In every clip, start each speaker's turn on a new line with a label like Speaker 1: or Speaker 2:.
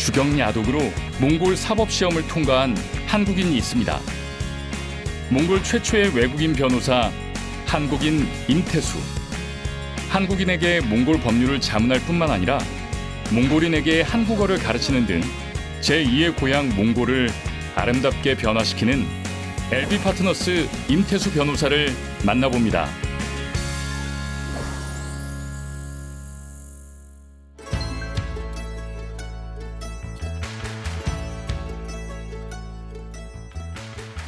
Speaker 1: 주경야독으로 몽골 사법시험을 통과한 한국인이 있습니다. 몽골 최초의 외국인 변호사, 한국인 임태수. 한국인에게 몽골 법률을 자문할 뿐만 아니라 몽골인에게 한국어를 가르치는 등 제2의 고향 몽골을 아름답게 변화시키는 LB 파트너스 임태수 변호사를 만나봅니다.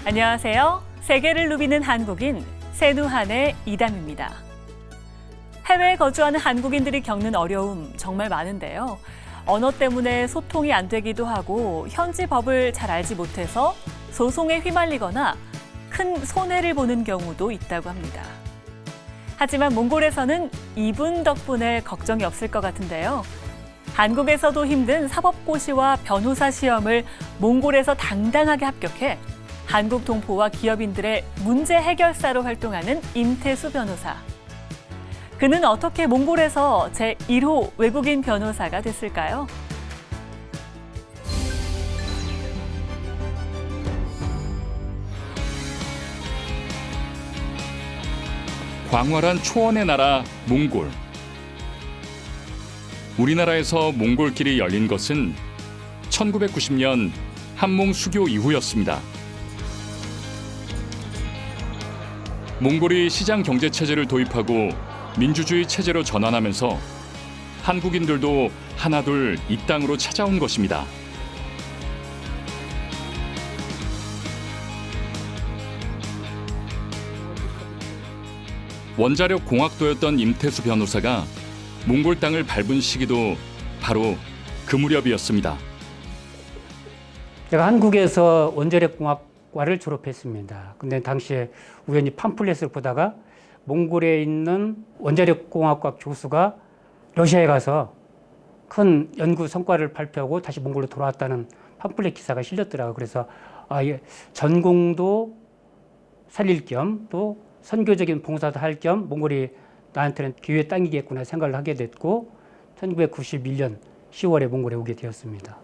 Speaker 2: 안녕하세요. 세계를 누비는 한국인 세누한의 이담입니다. 해외에 거주하는 한국인들이 겪는 어려움 정말 많은데요. 언어 때문에 소통이 안 되기도 하고 현지 법을 잘 알지 못해서 소송에 휘말리거나 큰 손해를 보는 경우도 있다고 합니다. 하지만 몽골에서는 이분 덕분에 걱정이 없을 것 같은데요. 한국에서도 힘든 사법고시와 변호사 시험을 몽골에서 당당하게 합격해 한국 동포와 기업인들의 문제 해결사로 활동하는 임태수 변호사. 그는 어떻게 몽골에서 제1호 외국인 변호사가 됐을까요?
Speaker 1: 광활한 초원의 나라 몽골. 우리나라에서 몽골길이 열린 것은 1990년 한몽 수교 이후였습니다. 몽골이 시장 경제 체제를 도입하고 민주주의 체제로 전환하면서 한국인들도 하나둘 이 땅으로 찾아온 것입니다. 원자력 공학도였던 임태수 변호사가 몽골 땅을 밟은 시기도 바로 그 무렵이었습니다.
Speaker 3: 제가 한국에서 원자력 공학과를 졸업했습니다. 근데 당시에 우연히 팜플렛을 보다가 몽골에 있는 원자력 공학과 교수가 러시아에 가서 큰 연구 성과를 발표하고 다시 몽골로 돌아왔다는 팜플렛 기사가 실렸더라고요. 그래서 전공도 살릴 겸 또 선교적인 봉사도 할 겸 몽골이 나한테는 기회의 땅이겠구나 생각을 하게 됐고 1991년 10월에 몽골에 오게 되었습니다.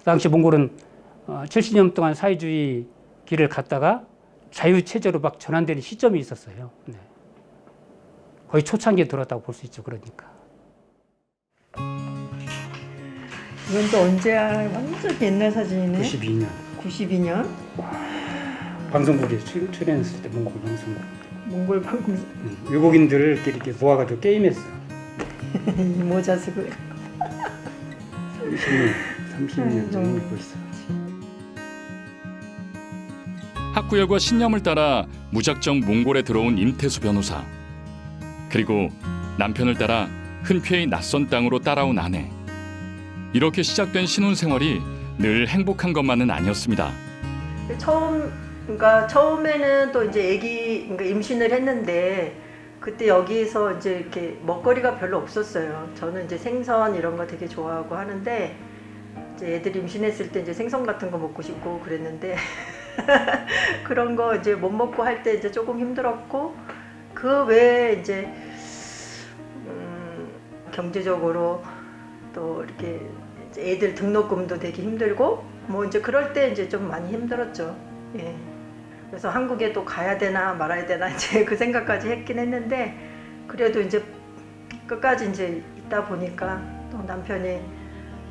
Speaker 3: 당시 몽골은 70년 동안 사회주의 길을 갔다가 자유체제로 막 전환되는 시점이 있었어요. 네. 거의 초창기에 들어왔다고 볼 수 있죠. 그러니까.
Speaker 4: 이건 또 언제야? 완전 옛날 사진이네.
Speaker 3: 92년.
Speaker 4: 92년?
Speaker 3: 방송국에 출연했을 때 몽골 방송국.
Speaker 4: 몽골 방송.
Speaker 3: 외국인들을 이렇게 모아가지고 게임했어.
Speaker 4: 이 모자 쓰고.
Speaker 3: 30년 전에 입고 있어.
Speaker 1: 학구열과 신념을 따라 무작정 몽골에 들어온 임태수 변호사. 그리고 남편을 따라 흔쾌히 낯선 땅으로 따라온 아내. 이렇게 시작된 신혼생활이 늘 행복한 것만은 아니었습니다.
Speaker 4: 처음에는 또 이제 임신을 했는데 그때 여기서 이제 이렇게 먹거리가 별로 없었어요. 저는 이제 생선 이런 거 되게 좋아하고 하는데 이제 애들이 임신했을 때 이제 생선 같은 거 먹고 싶고 그랬는데 그런 거 이제 못 먹고 할 때 이제 조금 힘들었고 그 외에 이제 경제적으로 또 이렇게 이제 애들 등록금도 되게 힘들고 뭐 이제 그럴 때 이제 좀 많이 힘들었죠. 예. 그래서 한국에 또 가야 되나 말아야 되나 이제 그 생각까지 했긴 했는데 그래도 이제 끝까지 이제 있다 보니까 또 남편이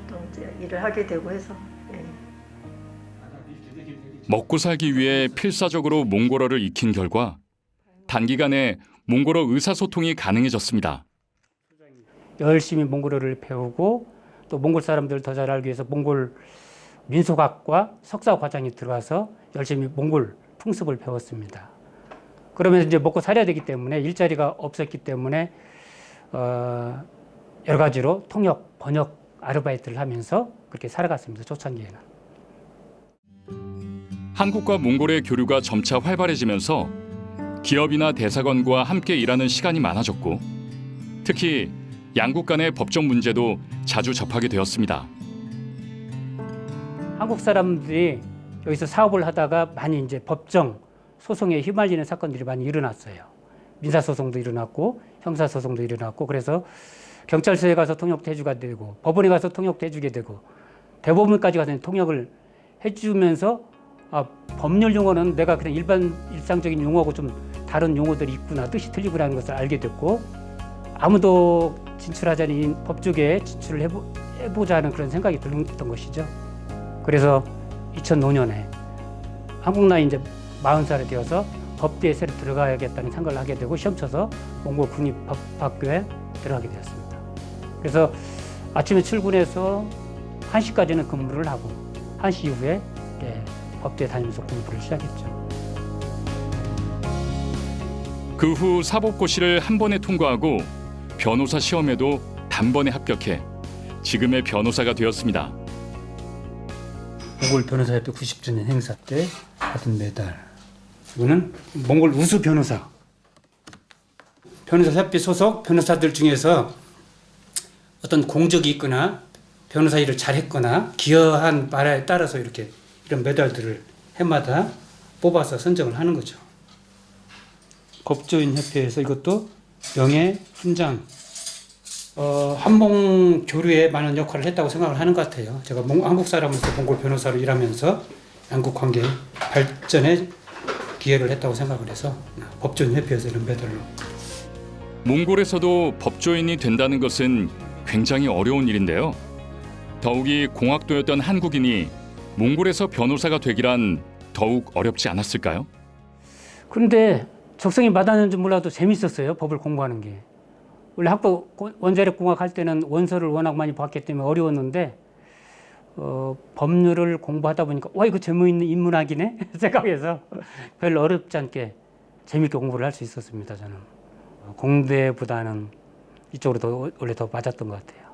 Speaker 4: 또 이제 일을 하게 되고 해서. 예.
Speaker 1: 먹고 살기 위해 필사적으로 몽골어를 익힌 결과 단기간에 몽골어 의사소통이 가능해졌습니다.
Speaker 3: 열심히 몽골어를 배우고 또 몽골 사람들을 더 잘 알기 위해서 몽골 민속학과 석사 과정에 들어가서 열심히 몽골 풍습을 배웠습니다. 그러면서 이제 먹고 살아야 되기 때문에 일자리가 없었기 때문에 여러 가지로 통역, 번역 아르바이트를 하면서 그렇게 살아갔습니다. 초창기에는.
Speaker 1: 한국과 몽골의 교류가 점차 활발해지면서 기업이나 대사관과 함께 일하는 시간이 많아졌고 특히 양국 간의 법적 문제도 자주 접하게 되었습니다.
Speaker 3: 한국 사람들이 여기서 사업을 하다가 많이 이제 법정 소송에 휘말리는 사건들이 많이 일어났어요. 민사소송도 일어났고 형사소송도 일어났고 그래서 경찰서에 가서 통역도 해주게 되고 법원에 가서 통역도 해주게 되고 대법원까지 가서 통역을 해주면서 법률 용어는 내가 그냥 일상적인 용어하고 좀 다른 용어들이 있구나, 뜻이 틀리구나라는 것을 알게 됐고 아무도 진출하지 않은 법조계에 진출을 해보자 하는 그런 생각이 들었던 것이죠. 그래서 2005년에 한국 나이 이제 40살이 되어서 법대에 새로 들어가야겠다는 생각을 하게 되고 시험 쳐서 몽골 국립법학교에 들어가게 되었습니다. 그래서 아침에 출근해서 1시까지는 근무를 하고 1시 이후에 법대에 다니면서 공부를 시작했죠.
Speaker 1: 그 후 사법고시를 한 번에 통과하고 변호사 시험에도 단번에 합격해 지금의 변호사가 되었습니다.
Speaker 3: 몽골 변호사협회 90주년 행사 때 받은 메달. 이거는 몽골 우수 변호사. 변호사협회 소속 변호사들 중에서 어떤 공적이 있거나 변호사 일을 잘했거나 기여한 바에 따라서 이렇게 이런 메달들을 해마다 뽑아서 선정을 하는 거죠. 법조인 협회에서 이것도 명예 훈장. 한몽 교류에 많은 역할을 했다고 생각을 하는 것 같아요. 제가 한국 사람으로서 몽골 변호사로 일하면서 양국 관계 발전에 기여를 했다고 생각을 해서 법조인 협회에서 이런 메달로.
Speaker 1: 몽골에서도 법조인이 된다는 것은 굉장히 어려운 일인데요. 더욱이 공학도였던 한국인이 몽골에서 변호사가 되기란 더욱 어렵지 않았을까요?
Speaker 3: 그런데 적성이 맞았는지 몰라도 재밌었어요. 법을 공부하는 게. 원래 학부 원자력 공학 할 때는 원서를 워낙 많이 봤기 때문에 어려웠는데 법률을 공부하다 보니까 와 이거 재미있는 인문학이네 생각해서 별로 어렵지 않게 재밌게 공부를 할 수 있었습니다. 저는 공대보다는 이쪽으로 원래 더 맞았던 것 같아요.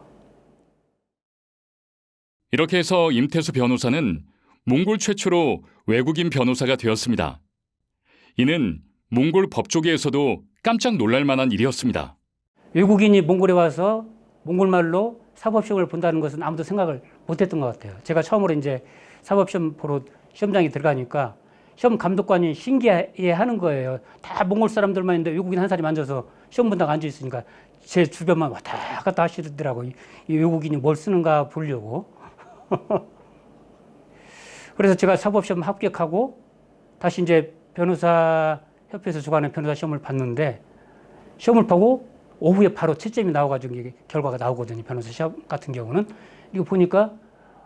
Speaker 1: 이렇게 해서 임태수 변호사는 몽골 최초로 외국인 변호사가 되었습니다. 이는 몽골 법조계에서도 깜짝 놀랄 만한 일이었습니다.
Speaker 3: 외국인이 몽골에 와서 몽골말로 사법시험을 본다는 것은 아무도 생각을 못했던 것 같아요. 제가 처음으로 이제 사법시험 보러 시험장에 들어가니까 시험 감독관이 신기해하는 거예요. 다 몽골 사람들만 있는데 외국인 한 사람이 앉아서 시험 본다고 앉아 있으니까 제 주변만 왔다 갔다 하시더라고요. 이 외국인이 뭘 쓰는가 보려고. 그래서 제가 사법시험 합격하고 다시 이제 변호사 협회에서 주관하는 변호사 시험을 봤는데 시험을 보고 오후에 바로 채점이 나와가지고 이게 결과가 나오거든요. 변호사 시험 같은 경우는. 이거 보니까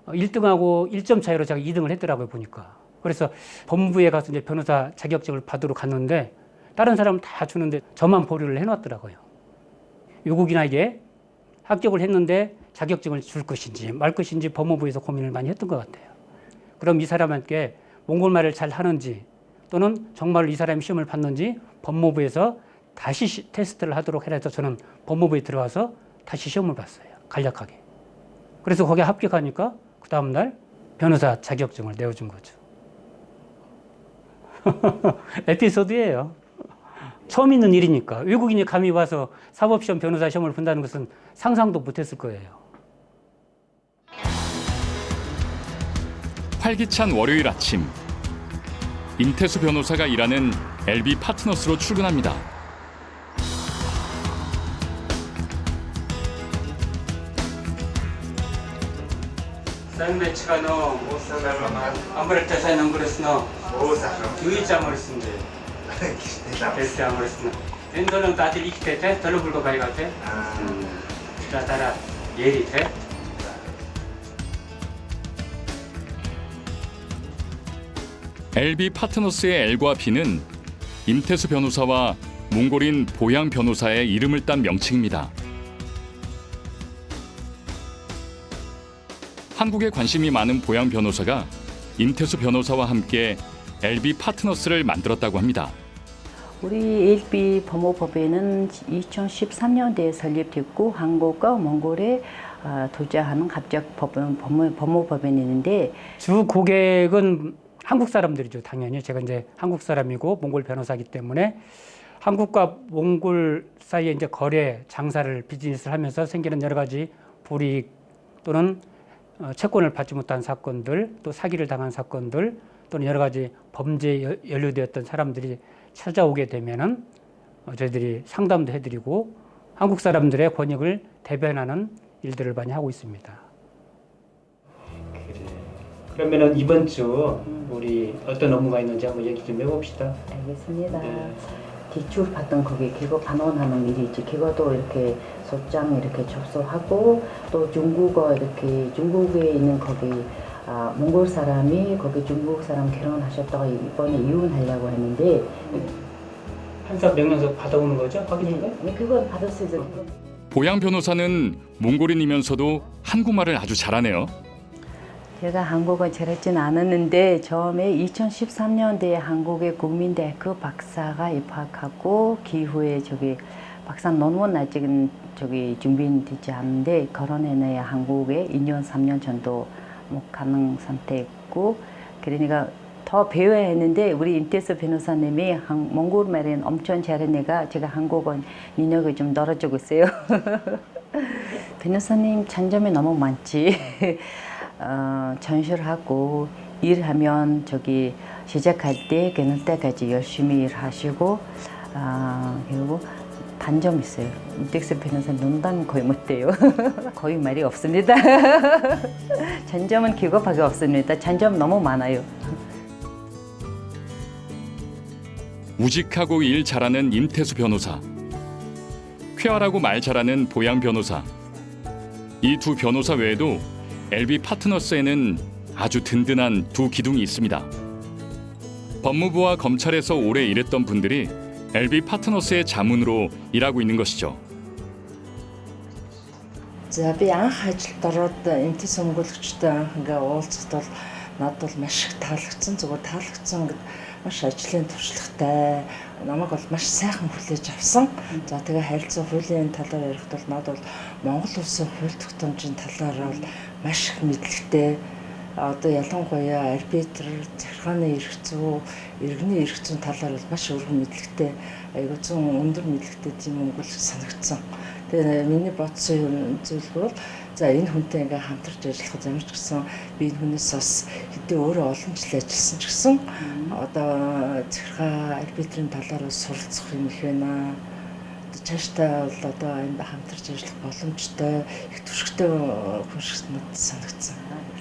Speaker 3: 1등하고 1점 차이로 제가 2등을 했더라고요. 보니까. 그래서 법무부에 가서 이제 변호사 자격증을 받으러 갔는데 다른 사람은 다 주는데 저만 보류를 해놨더라고요. 외국인에게 합격을 했는데 자격증을 줄 것인지 말 것인지 법무부에서 고민을 많이 했던 것 같아요. 그럼 이 사람한테 몽골말을 잘 하는지 또는 정말로 이 사람이 시험을 봤는지 법무부에서 다시 테스트를 하도록 해서 저는 법무부에 들어가서 다시 시험을 봤어요. 간략하게. 그래서 거기에 합격하니까 그 다음날 변호사 자격증을 내어준 거죠. 에피소드예요. 처음 있는 일이니까. 외국인이 감히 와서 사법시험 변호사 시험을 본다는 것은 상상도 못했을 거예요.
Speaker 1: 활기찬 월요일 아침, 임태수 변호사가 일하는 LB 파트너스로 출근합니다.
Speaker 3: 쌍배치가 너 아무래도 잘 넘그렸으나 유의자 머리쓴데 됐대 아무랬으나 엔도는 다들 이기대 덜로 불고 가이 같아 따라 예리 돼
Speaker 1: LB 파트너스의 L과 B는 임태수 변호사와 몽골인 보양 변호사의 이름을 딴 명칭입니다. 한국에 관심이 많은 보양 변호사가 임태수 변호사와 함께 LB 파트너스를 만들었다고 합니다.
Speaker 5: 우리 LB 법무법인은 2013년도에 설립됐고 한국과 몽골에 투자하는 합작 법무법인인데
Speaker 3: 주 고객은 한국 사람들이죠. 당연히 제가 이제 한국 사람이고 몽골 변호사이기 때문에 한국과 몽골 사이에 이제 거래, 장사를 비즈니스를 하면서 생기는 여러 가지 불이익 또는 채권을 받지 못한 사건들, 또 사기를 당한 사건들, 또는 여러 가지 범죄에 연루되었던 사람들이 찾아오게 되면은 저희들이 상담도 해드리고 한국 사람들의 권익을 대변하는 일들을 많이 하고 있습니다. 그래. 그러면은 이번 주 우리 어떤 업무가 있는지 한번 얘기 좀 해봅시다.
Speaker 5: 알겠습니다.
Speaker 3: 네.
Speaker 5: 기출 받던 거기 개거 반원하는 일이 있지. 개거도 이렇게 소장 이렇게 접수하고 또 중국어 이렇게 중국에 있는 거기 몽골 사람이 거기 중국 사람 결혼하셨다가 이번에 이혼하려고 했는데
Speaker 3: 판사 명령서 받아오는 거죠? 확인인가요?
Speaker 5: 네, 그건 받았어요.
Speaker 1: 보양 변호사는 몽골인이면서도 한국말을 아주 잘하네요.
Speaker 5: 제가 한국어 잘하진 않았는데 처음에 2013년도에 한국의 국민대학교 박사가 입학하고 그 이후에 저기 박사 논문 아직은 저기 준비되지 않은데 결혼해내야 한국에 2년 3년 정도 못 가는 상태였고 그러니까 더 배워야 했는데 우리 임태수 변호사님이 몽골 말은 엄청 잘하니까 제가 한국어 능력이 좀 떨어지고 있어요. 변호사님 장점이 너무 많지. 전실하고 일하면 저기 시작할 때 끝날 때까지 열심히 일하시고 그리고 단점 있어요. 임택수 변호사 농담 거의 못해요. 거의 말이 없습니다. 장점은 기겁하게 없습니다. 장점 너무 많아요.
Speaker 1: 우직하고 일 잘하는 임태수 변호사, 쾌활하고 말 잘하는 보양 변호사. 이 두 변호사 외에도 LB 파트너스에는 아주 든든한 두 기둥이 있습니다. 법무부와 검찰에서 오래 일했던 분들이 LB 파트너스의 자문으로 일하고 있는 것이죠.
Speaker 6: За би анх ажилд ороод эмтээ сонгуулагчтай анх ингээ уулзахад бол надад бол маш их таалагдсан. Зүгээр таалагдсан ингээд маш ажлын туршлагатай. Намайг бол маш сайхан хүлээж авсан. За тэгээ харилцаа хуулийн талаар ярихад бол надад бол Монгол улсын хууль тогтоомжийн талаар бол маш их мэдлэгтэй. Одоо ялангуяа арбитр, захиргааны эрх зүй, иргэний эрх зүйн талаар бол маш өргөн мэдлэгтэй. Айгуу зүүн өндөр мэдлэгтэй тийм юм бол санагдсан. Тэгээ миний бодсон зүйл бол за энэ хүнтэй ингээ хамтарч ажиллахад ямар ч гэсэн би энэ хүнээс бас хэдий өөрөө олон жил ажилласан ч гэсэн одоо захиргаа арбитрийн талаар суралцах юм их байна. Цаашдаа бол одоо энэ хамтарч ажиллах боломжтой их түвшигтэй хүн шиг надад санагдсан.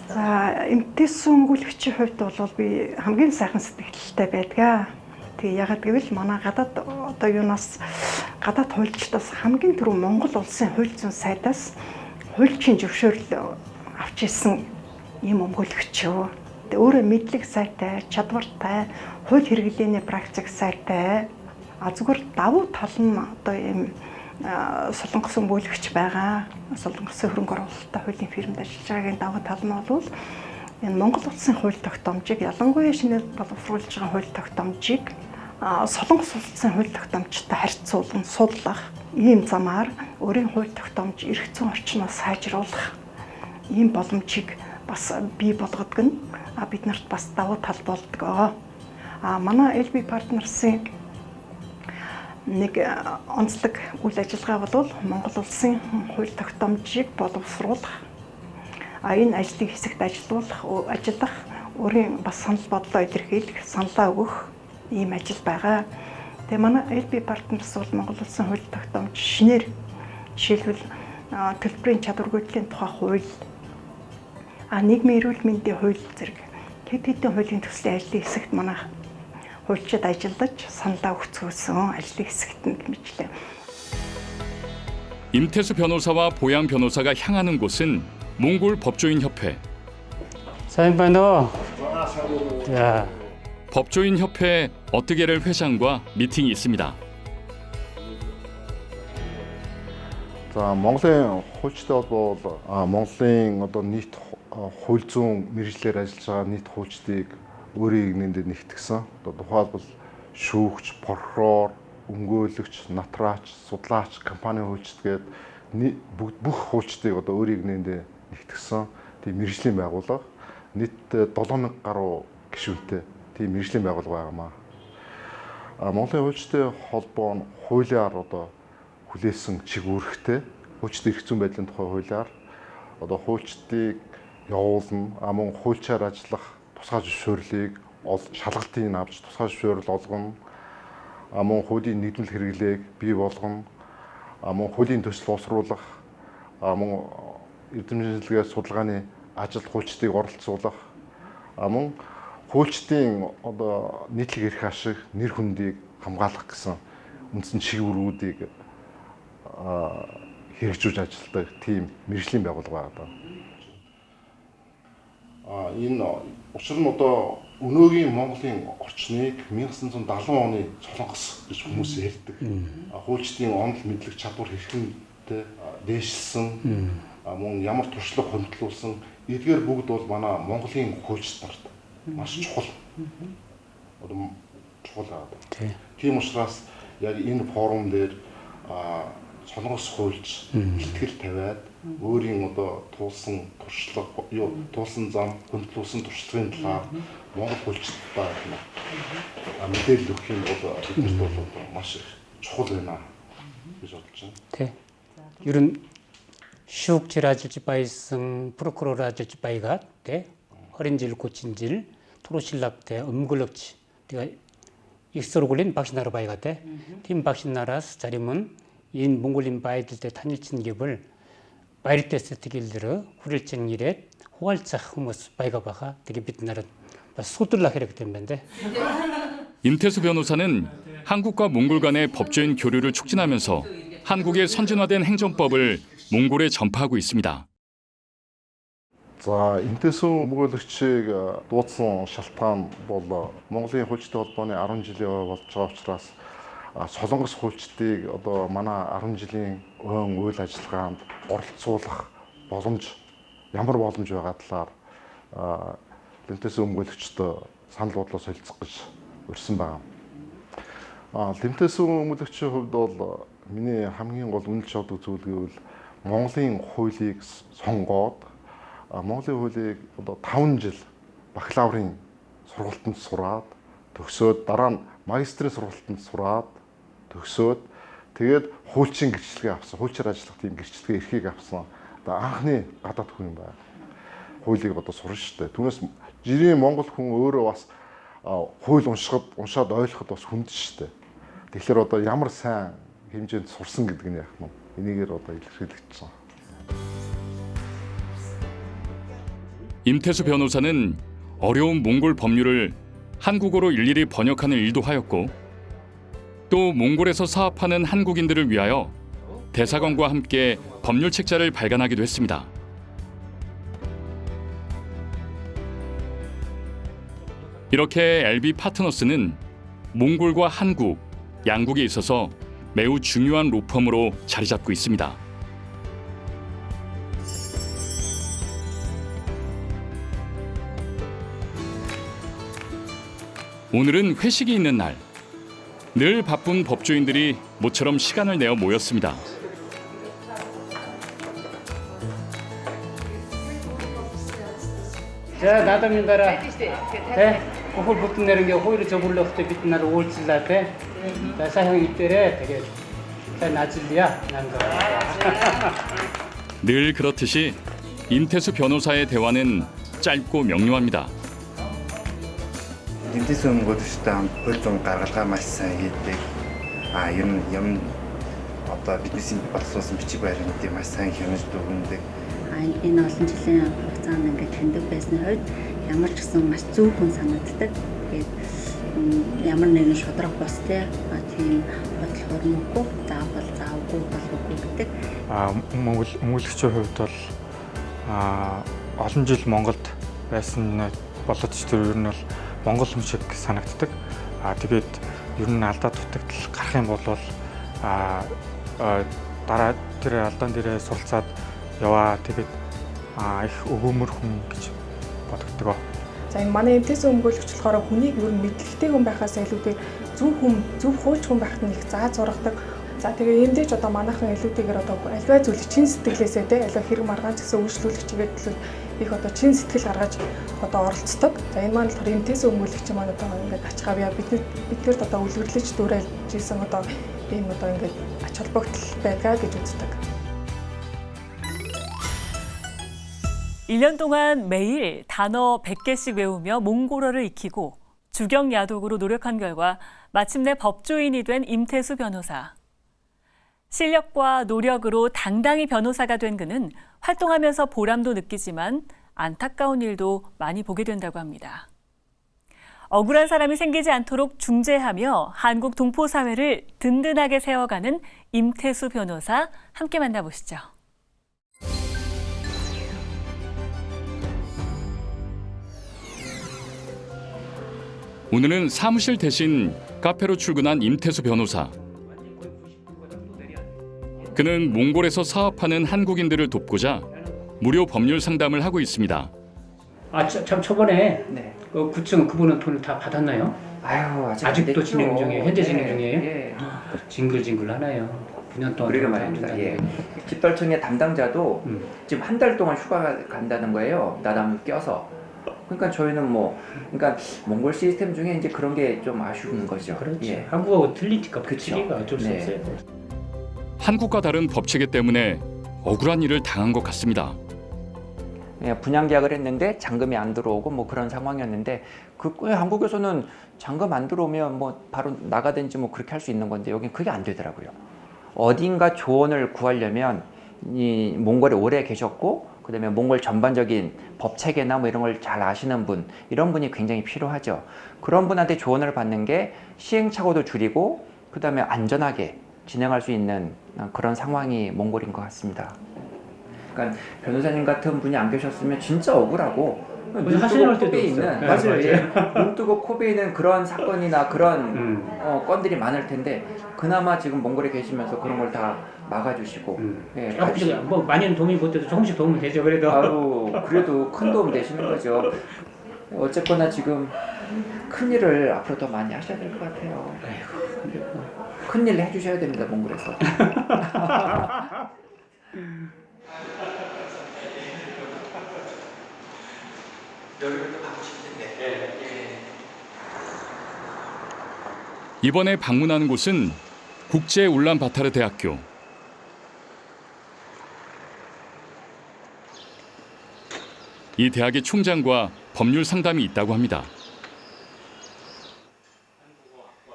Speaker 7: За эмтээс сүмгүүлэгчийн хувьд бол би хамгийн сайхан сэтгэлтэй байдгаа. Тэгээ ягаад гэвэл манай гадаад одоо юунаас гадаад хуульчдаас хамгийн түрүү Монгол улсын хууль зүйн сайдаас хуульчийн зөвшөөрөл авч ирсэн юм өмгөөлөгч юу. Тэгээ өөрөө мэдлэг сайтай, чадвартай, хууль хэрэглээний практик сайтай. Зүгээр давуу тал нь одоо ийм солонгос өмгөөлөгч байгаа. Солонгосын хөрөнгө оруулалттай хуулийн фирмд ажиллаж байгаагийн давуу тал нь бол энэ Монгол улсын хууль тогтоомжийг ялангуяа шинээр боловсруулж байгаа хууль тогтоомжийг Солонгос улсын хууль тогтоомжтой харьцуулан судлах ийм замаар өөрийн хууль тогтоомж эрх зүйн орчноос сайжруулах ийм боломжийг бас бий болгодог нь бид нарт бас давуу тал болдог. Манай LB Partners-ийн нэг онцлог үйл ажиллагаа бол Монгол улсын хууль тогтоомжийг боловсруулах энэ ажлын хэсэгт ажиллах өөрийн бас санал бодлоо илэрхийлэх, саналаа өгөх ийм ажил байгаа. Тэгээ манай LB Partners бол Монгол улсын хууль тогтоомж шинээр жишээлбэл төлбөрийн чадваргүйтгэлийн тухай хууль, нийгмийн эрүүл мэндийн хууль зэрэг хэд хэдэн хуулийн төслийн ажлын хэсэгт манай хуульчид ажиллаж саналаа өгцгөөсөн ажлын хэсэгт нь мэтлээ.
Speaker 1: 임태수 변호사와 보양 변호사가 향하는 곳은 몽골 법조인 협회.
Speaker 3: 사장님 반가워. 야.
Speaker 1: 법조인 협회 어뜨게를 회장과 미팅이 있습니다.
Speaker 8: За Монголын хуульчтай бол Монголын одоо нийт хууль зүйн мэргэжлэр ажиллаж байгаа нийт хуульчдыг өөрийн игнэндээ нэгтгэсэн. Одоо тухайлбал шүүгч, прокурор, өмгөөлөгч, натраач, судлаач, компани хуульчд гээд бүх хуульчдыг одоо өөрийн игнэндээ нэгтгэсэн. Тийм мэргэжлийн байгууллага нийт 7000 гаруй гишүүнтэй тийм мэргэжлийн байгууллага байгаамаа. Монголын хуульчдын холбоо нь хуулиар одоо хүлээсэн чиг үүрэгтэй хуульчдын эрх зүйн байдлын тухай хуулиар одоо хуульчдыг явуулна, мөн хуульчаар ажиллах тусгай зөвшөөрлийг шалгалтыг авч тусгай зөвшөөрөл олгоно, мөн хуулийн нэгдмэл хэрэглээг бий болгоно, мөн хуулийн төсөл боловсруулах, мөн эрдэмтдийн судалгааны ажилд хуульчдыг оролцуулах, мөн хуульчдын одоо нийтлэг эрх ашиг, нэр хүндийг хамгаалах гэсэн үндсэн чиглэлүүдийг хэрэгжүүлж ажилладаг тийм мэргэжлийн байгууллага байна. Энэ учир нь одоо өнөөгийн Монголын орчныг 1970 оны Солонгос гэж хүмүүс ярьдаг. Хуульчдын онол мэдлэг чадвар хэрхэмтэй дээшилсэн, мөн ямар туршлага хөндлүүлсэн эдгээр бүгд бол манай Монголын хуульчд нарт маш чухал. Одоо чухал байгаа. Тийм учраас яг энэ форум дээр Солонгос хуульч ихтгэл тавиад өөрийн одоо туулсан туршлага, туулсан зам, хөндлүүлсэн туршлагын талаар Монгол хуульчдаа мэдээлэл өгөх юм бол биднэрт бол маш их чухал байна гэж бодож байна.
Speaker 3: Тэ. Ер нь шүүгчээр ажиллаж байсан, прокурор ажиллаж байгаад тэ 20 жил 30 жил туршлагатай өмгөлөгч тэгээ их сургуулийн багш нар байгаад тэ. Тийм багш нараас зарим нь энэ Монголын байдалд танилцсан гэвэл баяртай сэтгэлээр хүрэлцэн ирээд хуваалцах хүмүүс байга. Тэгээ бид нарт бас судлах хэрэгтэй юм байна.
Speaker 1: 임태수 변호사는 한국과 몽골 간의 법조인 교류를 촉진하면서 한국의 선진화된 행정법을 몽골에 전파하고 있습니다.
Speaker 8: За эмтээсүү өмгөөлөгчийг дуудсан шалтгаан бол Монголын хуульчдын холбооны 10 жилийн болж байгаа учраас Солонгос хуульчдыг одоо манай 10 жилийн үйл ажиллагаанд оролцуулах боломж ямар боломж байгаа талаар эмтээсүү өмгөөлөгчдөө санал бодлоо солилцох гэж урьсан байна. Эмтээсүү өмгөөлөгчийн хувьд бол миний хамгийн гол үнэлж авдаг зүйл гэвэл Монголын хуулийг сонгоод Монголын хуулийг одоо 5 жил бакалаврын сургалтанд сураад төгсөөд дараа нь магистрийн сургалтанд сураад төгсөөд тэгээд хуульчийн гэрчлэгээ авсан, хуульчаар ажиллах тийм гэрчлэгээ эрхийг авсан. Одоо анхны гадаад хүн юм байна. Хуулийг одоо сурна шүү дээ. Түүнээс жирийн монгол хүн өөрөө бас хууль уншаад ойлгоход бас хүндэж шүү дээ. Тэгэхээр одоо ямар сайн хэмжээнд сурсан гэдэг нь яг нь энийгээр одоо илэрхийлэгдсэн.
Speaker 1: 임태수 변호사는 어려운 몽골 법률을 한국어로 일일이 번역하는 일도 하였고 또 몽골에서 사업하는 한국인들을 위하여 대사관과 함께 법률 책자를 발간하기도 했습니다. 이렇게 LB 파트너스는 몽골과 한국, 양국에 있어서 매우 중요한 로펌으로 자리 잡고 있습니다. 오늘은 회식이 있는 날. 늘 바쁜 법조인들이 모처럼 시간을 내어 모였습니다.
Speaker 3: За наадамдаараа тэ хөл бүтэн нэрнгээ хууль зөвлөлтөд бид нар уулзлаа тэ. За сайн хэлдээрээ тэгээд сайн ажиллая.
Speaker 1: 늘 그렇듯이 임태수 변호사의 대화는 짧고 명료합니다.
Speaker 9: Эмтээсүү өмгөөлөгчтэй хамт хууль гаргалгаа маш сайн хийдэг. Ер нь юм одоо бидний боловсруулсан бичиг баримтыг маш сайн хянаж дүгнэдэг.
Speaker 5: Энэ олон жилийн хугацаанд ингээд таньдаг байсны хувьд ямар ч гэсэн маш зөв хүн санагддаг. Тэгээд ямар нэгэн шудраг бос тийм бодол хөрмөхгүй, заавгүй болохгүй гэдэг.
Speaker 10: Монгол өмгөөлөгчийн хувьд бол олон жил Монголд байсан болоод ч тэр ер нь бол Монгол хүн шиг санагддаг. Тэгээд ер нь алдаа дутагдал гарах юм бол дараа тэр алдаан дээрээ суралцаад яваа. Тэгээд их өгөөмөр хүн гэж бодогддог.
Speaker 11: За энэ манай эмтээсүү өмгөөлөгч болохоор хүнийг ер нь мэдлэгтэй хүн байхаас илүүтэй зөв хууч хүн байхад нь их зааж зургадаг. За тэгээ эндээч одоо манайхан илүүтэйгээр одоо альва зүйлийг чин сэтгэлээсээ альва хэрэг маргаан гэсэн үйлчлүүлэх чигээд их одоо чин сэтгэл гаргаж одоо оролцдог. За энэ маань болохоор эмтээсүү өмгөөлөгч маань одоо ингээд ач авъя биднэрт одоо үлгэрлэж дүүрэлж ийсэн одоо ийм одоо ингээд ач холбогдол байдгаа гэж үздэг.
Speaker 2: 1년 동안 매일 단어 100개씩 외우며 몽골어를 익히고 주경야독으로 노력한 결과 마침내 법조인이 된 임태수 변호사. 실력과 노력으로 당당히 변호사가 된 그는 활동하면서 보람도 느끼지만 안타까운 일도 많이 보게 된다고 합니다. 억울한 사람이 생기지 않도록 중재하며 한국 동포 사회를 든든하게 세워가는 임태수 변호사 함께 만나보시죠.
Speaker 1: 오늘은 사무실 대신 카페로 출근한 임태수 변호사. 그는 몽골에서 사업하는 한국인들을 돕고자 무료 법률 상담을 하고 있습니다.
Speaker 3: 참 초반에
Speaker 12: 네.
Speaker 3: 그 구청 그분은 돈을 다 받았나요?
Speaker 12: 아유,
Speaker 3: 아직도 진행 중이에요? 현재 진행 중이에요?
Speaker 12: 예.
Speaker 3: 징글징글 하나요? 9년 동안.
Speaker 12: 그러게 말입니다. 예. 집덜청의 담당자도 지금 한 달 동안 휴가 간다는 거예요. 나담 껴서. 그러니까 저희는 그러니까 몽골 시스템 중에 이제 그런 게 좀 아쉬운 거죠.
Speaker 3: 그렇지.
Speaker 12: 예.
Speaker 3: 한국하고 틀리니까
Speaker 12: 그쵸.
Speaker 3: 그치기가 어쩔 수
Speaker 12: 네.
Speaker 3: 없어요.
Speaker 1: 한국과 다른 법체계 때문에 억울한 일을 당한 것 같습니다.
Speaker 12: 예, 분양 계약을 했는데 잔금이 안 들어오고 뭐 그런 상황이었는데 한국에서는 잔금 안 들어오면 뭐 바로 나가든지 뭐 그렇게 할 수 있는 건데 여긴 그게 안 되더라고요. 어딘가 조언을 구하려면 이 몽골에 오래 계셨고 그다음에 몽골 전반적인 법 체계나 뭐 이런 걸 잘 아시는 분, 이런 분이 굉장히 필요하죠. 그런 분한테 조언을 받는 게 시행착오도 줄이고 그다음에 안전하게 진행할 수 있는 그런 상황이 몽골인 것 같습니다. 그러니까 변호사님 같은 분이 안 계셨으면 진짜 억울하고 눈 뜨고 코베 있는 눈 뜨고 코베 있는 그런 사건이나 그런 건들이 많을 텐데 그나마 지금 몽골에 계시면서 그런 걸 다 막아주시고 예, 같이
Speaker 3: 뭐 많이는 도움이 못 돼도 조금씩 도움은 되죠.
Speaker 12: 그래도 큰 도움 되시는 거죠. 어쨌거나 지금 큰 일을 앞으로 더 많이 하셔야 될 것 같아요. 큰 일 해주셔야 됩니다, 몽골에서.
Speaker 1: 이번에 방문하는 곳은 국제 울란바타르 대학교. 이 대학의 총장과 법률 상담이 있다고 합니다.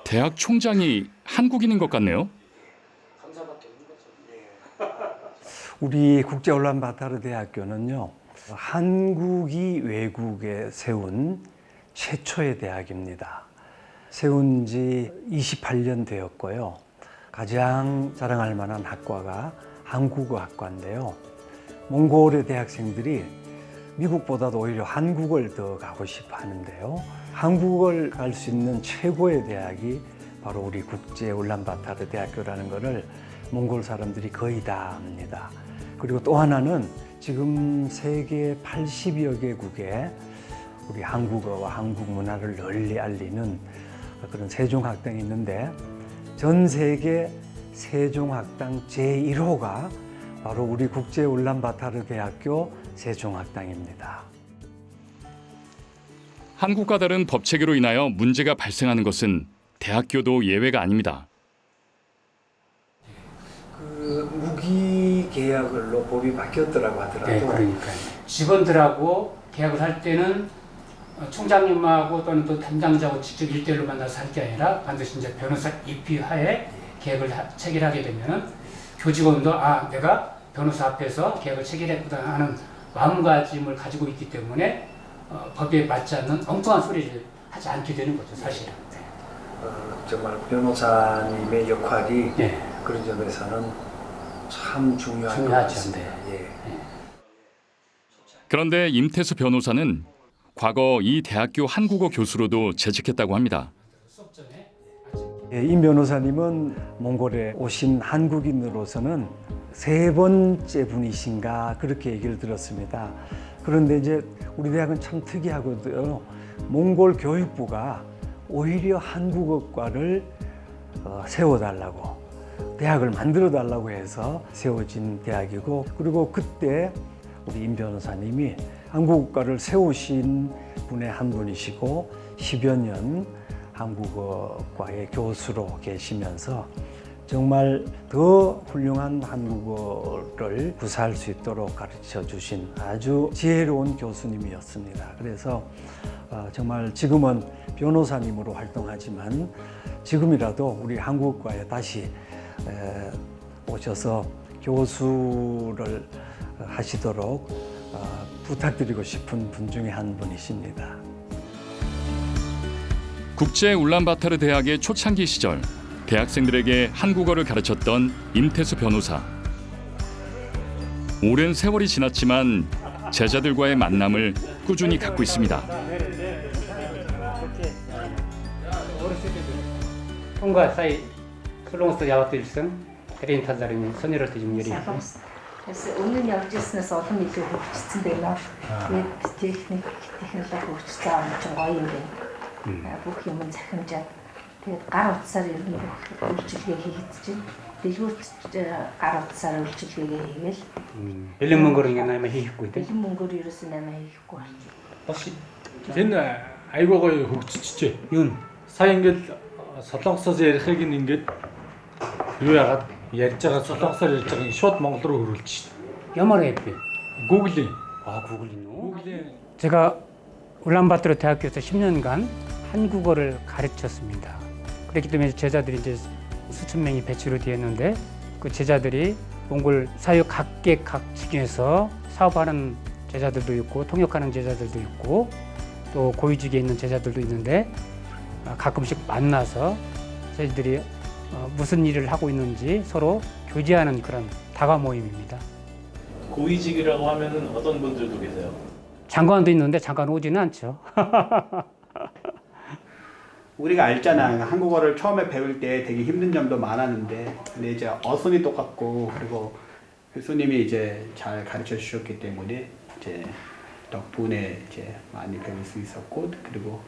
Speaker 1: 대학 총장이 한국인인 것 같네요.
Speaker 13: 우리 국제울란바타르 대학교는요, 한국이 외국에 세운 최초의 대학입니다. 세운 지 28년 되었고요. 가장 자랑할 만한 학과가 한국어학과인데요. 몽골의 대학생들이 미국보다도 오히려 한국을 더 가고 싶어 하는데요. 한국을 갈 수 있는 최고의 대학이 바로 우리 국제울란바타르 대학교라는 것을 몽골 사람들이 거의 다 압니다. 그리고 또 하나는 지금 세계 80여 개국에 우리 한국어와 한국 문화를 널리 알리는 그런 세종학당이 있는데 전 세계 세종학당 제1호가 바로 우리 국제울란바타르 대학교 세종학당입니다.
Speaker 1: 한국과 다른 법 체계로 인하여 문제가 발생하는 것은 대학교도 예외가 아닙니다.
Speaker 13: 그 무기 계약으로 법이 바뀌었더라고 하더라도.
Speaker 3: 네, 그러니까요. 직원들하고 계약을 할 때는 총장님하고 또는 또 담당자하고 직접 1대1로 만나서 할 게 아니라 반드시 이제 변호사 입휘하에 계약을 체결하게 되면 교직원도 내가 변호사 앞에서 계약을 체결했구나 하는 마음가짐을 가지고 있기 때문에 법에 맞지 않는 엉뚱한 소리를 하지 않게 되는 거죠, 사실은.
Speaker 13: 정말 변호사님의 역할이 그런 점에서는 참 중요한 것 같습니다.
Speaker 1: 그런데 임태수 변호사는 과거 이 대학교 한국어 교수로도 재직했다고 합니다.
Speaker 13: 임 변호사님은 몽골에 오신 한국인으로서는 3번째 분이신가 그렇게 얘기를 들었습니다. 그런데 이제 우리 대학은 참 특이하거든요. 몽골 교육부가 오히려 한국어과를 세워달라고, 대학을 만들어달라고 해서 세워진 대학이고, 그리고 그때 우리 임 변호사님이 한국어과를 세우신 분의 한 분이시고 10여 년 한국어과의 교수로 계시면서 정말 더 훌륭한 한국어를 구사할 수 있도록 가르쳐 주신 아주 지혜로운 교수님이었습니다. 그래서 정말 지금은 변호사님으로 활동하지만 지금이라도 우리 한국어과에 다시 오셔서 교수를 하시도록 부탁드리고 싶은 분 중에 한 분이십니다.
Speaker 1: 국제 울란바타르 대학의 초창기 시절 대학생들에게 한국어를 가르쳤던 임태수 변호사. 오랜 세월이 지났지만 제자들과의 만남을 꾸준히 갖고 있습니다.
Speaker 3: 통과 사이 슬롱스 야와트 일승 그린 탄자르니 선열을 좀 열이.
Speaker 5: Өмнө нь явж ирснээс олон илүү хөгжсөн байна. Тэгээд технологи хөгжсөн юм чинь гоё юм байна. Бүх юм захимжаад тэгээд гар утсаар ер нь үйлчилгээ хийгдчихэв. Дэлгүүрт гар утсаар үйлчилгээгээ хийгээл.
Speaker 3: Бэлэн мөнгөөр ингэ наймаа хийхгүй тийм.
Speaker 5: Бэлэн мөнгөөр ерөөсөө наймаа хийхгүй
Speaker 14: Бас
Speaker 5: болчих.
Speaker 14: энэ айгүй гоё хөгжчихжээ.
Speaker 3: Юу?
Speaker 14: Сая ингээд солонгосоос ярихыг ингээд юу яагаад ярьж байгаа солонгосоор ярьж байгаа шууд монгол руу хөрвүүлж шít.
Speaker 3: ямар 앱이?
Speaker 14: Google-ийн.
Speaker 3: 구글이요? 제가 울란바토르 대학교에서 10년간 한국어를 가르쳤습니다. 그렇기 때문에 제자들이 이제 수천 명이 배출이 되었는데 그 제자들이 몽골 사회 각계각층에서 사업하는 제자들도 있고 통역하는 제자들도 있고 또 고위직에 있는 제자들도 있는데 가끔씩 만나서 저희들이 무슨 일을 하고 있는지 서로 교제하는 그런 다과 모임입니다.
Speaker 15: 고위직이라고 하면은 어떤 분들도 계세요?
Speaker 3: 장관도 있는데 장관 오지는 않죠.
Speaker 16: 우리가 알잖아. 한국어를 처음에 배울 때 되게 힘든 점도 많았는데, 근데 이제 어순이 똑같고, 그리고 교수님이 이제 잘 가르쳐 주셨기 때문에 이제 덕분에 이제 많이 배울 수 있었고, 그리고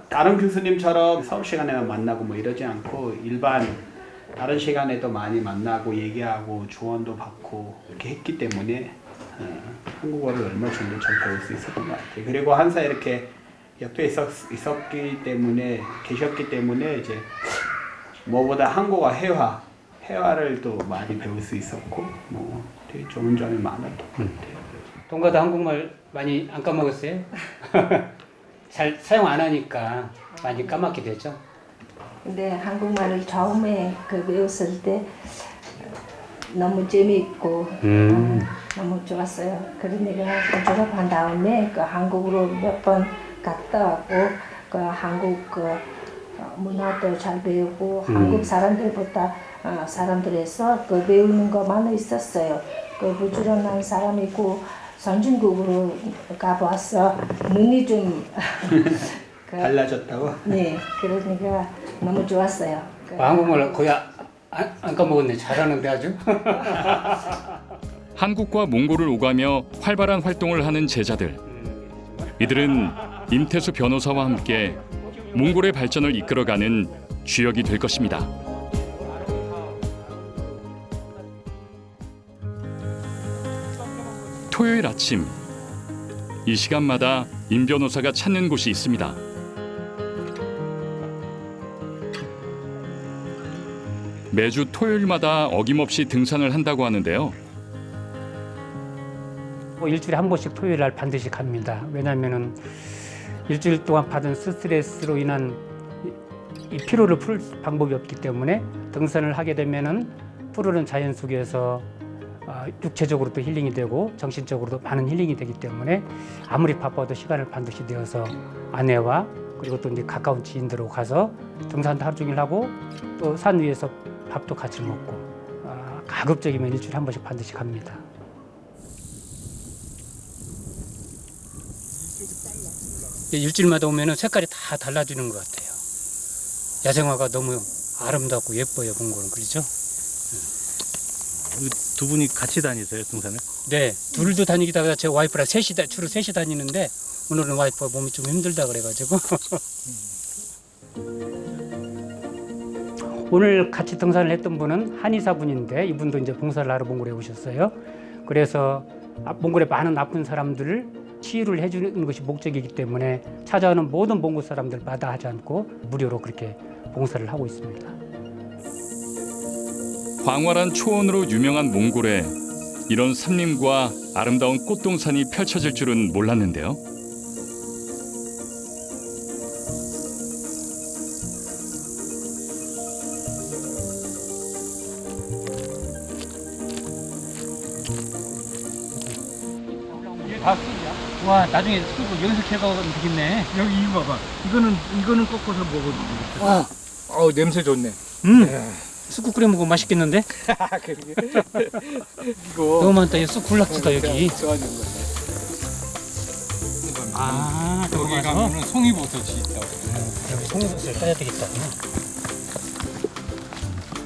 Speaker 16: 다른 교수님처럼 수업 시간에만 만나고 뭐 이러지 않고 일반 다른 시간에도 많이 만나고 얘기하고 조언도 받고 이렇게 했기 때문에 한국어를 얼마 정도 잘 배울 수 있었던 것 같아요. 그리고 항상 이렇게 옆에 계셨기 때문에 이제 뭐보다 한국어 회화를 또 많이 배울 수 있었고 뭐 되게 좋은 점이 많았던 것 같아요.
Speaker 3: 동가도 한국말 많이 안 까먹었어요? 잘 사용 안 하니까 많이 까먹게 되죠.
Speaker 5: 근데 한국말을 처음에 배웠을 때 너무 재미있고 너무 좋았어요. 그러니까 졸업한 다음에 한국으로 몇 번 갔다 왔고 한국 문화도 잘 배우고 한국 사람들보다 사람들에서 배우는 거 많이 있었어요. 부지런한 사람이고 선진국으로 가봐서 눈이 좀
Speaker 16: 달라졌다고?
Speaker 5: 네, 그러니까 너무 좋았어요.
Speaker 3: 한국말 거의 안 까먹었네. 잘하는데 아주.
Speaker 1: 한국과 몽골을 오가며 활발한 활동을 하는 제자들. 이들은 임태수 변호사와 함께 몽골의 발전을 이끌어가는 주역이 될 것입니다. 토요일 아침, 이 시간마다 임 변호사가 찾는 곳이 있습니다. 매주 토요일마다 어김없이 등산을 한다고 하는데요.
Speaker 3: 일주일에 한 번씩 토요일 날 반드시 갑니다. 왜냐하면은 일주일 동안 받은 스트레스로 인한 이 피로를 풀 방법이 없기 때문에 등산을 하게 되면은 푸르른 자연 속에서 육체적으로도 힐링이 되고 정신적으로도 많은 힐링이 되기 때문에 아무리 바빠도 시간을 반드시 내어서 아내와 그리고 또 이제 가까운 지인들하고 가서 등산도 하루 종일 하고 또 산 위에서 밥도 같이 먹고 가급적이면 일주일에 한 번씩 반드시 갑니다. 일주일마다 오면은 색깔이 다 달라지는 것 같아요. 야생화가 너무 아름답고 예뻐요, 몽골은. 그렇죠?
Speaker 15: 두 분이 같이 다니세요, 등산을?
Speaker 3: 네, 둘도 다니기다가 제 와이프랑 주로 셋이 다니는데 오늘은 와이프가 몸이 좀 힘들다 그래가지고 오늘 같이 등산을 했던 분은 한의사 분인데 이분도 이제 봉사를 하러 몽골에 오셨어요. 그래서 몽골에 많은 아픈 사람들을 치유를 해주는 것이 목적이기 때문에 찾아오는 모든 몽골 사람들 마다하지 않고 무료로 그렇게 봉사를 하고 있습니다.
Speaker 1: 광활한 초원으로 유명한 몽골에 이런 산림과 아름다운 꽃동산이 펼쳐질 줄은 몰랐는데요.
Speaker 3: 과학이야. 와, 나중에 쓰고 연습해가면 되겠네.
Speaker 14: 여기 이거 봐봐. 이거는 꺾어서 먹어도 되겠다. 냄새 좋네.
Speaker 3: 쑥국 끓여 먹으면 맛있겠는데?
Speaker 14: 이거
Speaker 3: 너무만 또 쑥 굴락지다 여기.
Speaker 14: 좋아지는 건데.
Speaker 3: 아,
Speaker 14: 여기 가면은 송이버섯이 있다고.
Speaker 3: 여기 송이버섯을 따야 되겠다.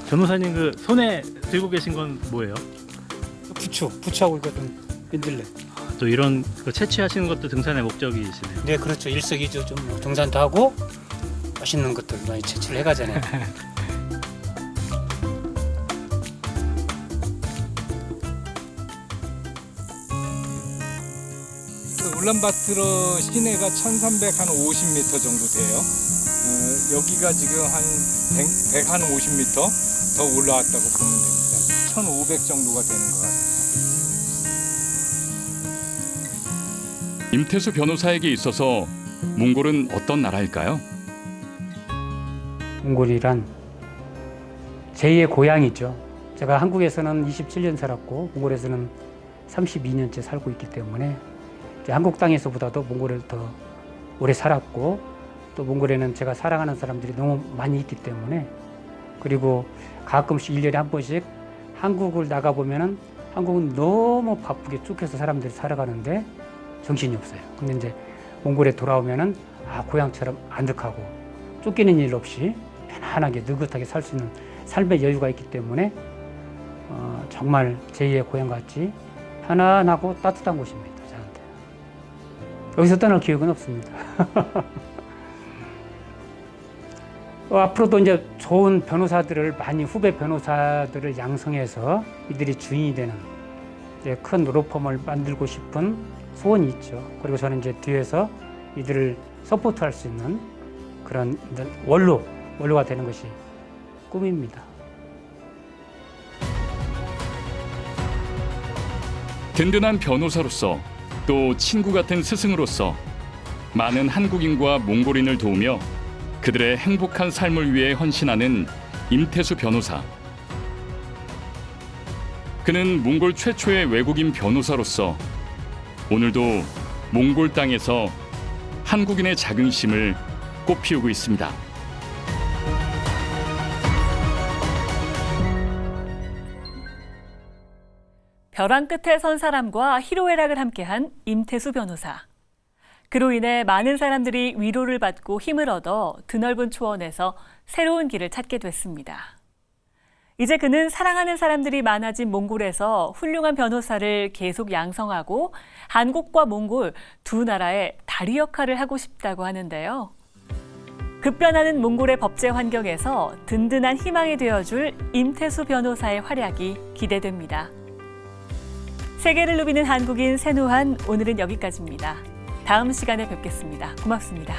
Speaker 17: 변호사님 그 손에 들고 계신 건 뭐예요?
Speaker 3: 부추하고 이거 좀 흔들래.
Speaker 17: 또 이런 거 채취하시는 것도 등산의 목적이시네요.
Speaker 3: 네, 그렇죠. 일석이조 좀 등산도 하고 맛있는 것들 많이 채취를 해가잖아요.
Speaker 14: 울란바토르 시내가 1350m 정도 돼요. 여기가 지금 한 150m 더 올라왔다고 보면 됩니다. 1500 정도가 되는 것 같아요.
Speaker 1: 임태수 변호사에게 있어서 몽골은 어떤 나라일까요?
Speaker 3: 몽골이란 제2의 고향이죠. 제가 한국에서는 27년 살았고 몽골에서는 32년째 살고 있기 때문에 한국 땅에서보다도 몽골에 더 오래 살았고 또 몽골에는 제가 사랑하는 사람들이 너무 많이 있기 때문에 그리고 가끔씩 1년에 한 번씩 한국을 나가보면은 한국은 너무 바쁘게 쭉 해서 사람들이 살아가는데 정신이 없어요. 근데 이제 몽골에 돌아오면은 고향처럼 아늑하고 쫓기는 일 없이 편안하게 느긋하게 살 수 있는 삶의 여유가 있기 때문에 정말 제2의 고향같이 편안하고 따뜻한 곳입니다. 저한테. 여기서 떠날 기억은 없습니다. 앞으로도 이제 좋은 변호사들을 많이 후배 변호사들을 양성해서 이들이 주인이 되는 큰 로펌을 만들고 싶은 소원이 있죠. 그리고 저는 이제 뒤에서 이들을 서포트할 수 있는 그런 원로가 되는 것이 꿈입니다.
Speaker 1: 든든한 변호사로서 또 친구 같은 스승으로서 많은 한국인과 몽골인을 도우며 그들의 행복한 삶을 위해 헌신하는 임태수 변호사. 그는 몽골 최초의 외국인 변호사로서 오늘도 몽골 땅에서 한국인의 자긍심을 꽃피우고 있습니다.
Speaker 2: 벼랑 끝에 선 사람과 희로애락을 함께한 임태수 변호사. 그로 인해 많은 사람들이 위로를 받고 힘을 얻어 드넓은 초원에서 새로운 길을 찾게 됐습니다. 이제 그는 사랑하는 사람들이 많아진 몽골에서 훌륭한 변호사를 계속 양성하고 한국과 몽골 두 나라의 다리 역할을 하고 싶다고 하는데요. 급변하는 몽골의 법제 환경에서 든든한 희망이 되어줄 임태수 변호사의 활약이 기대됩니다. 세계를 누비는 한국인 세누한 오늘은 여기까지입니다. 다음 시간에 뵙겠습니다. 고맙습니다.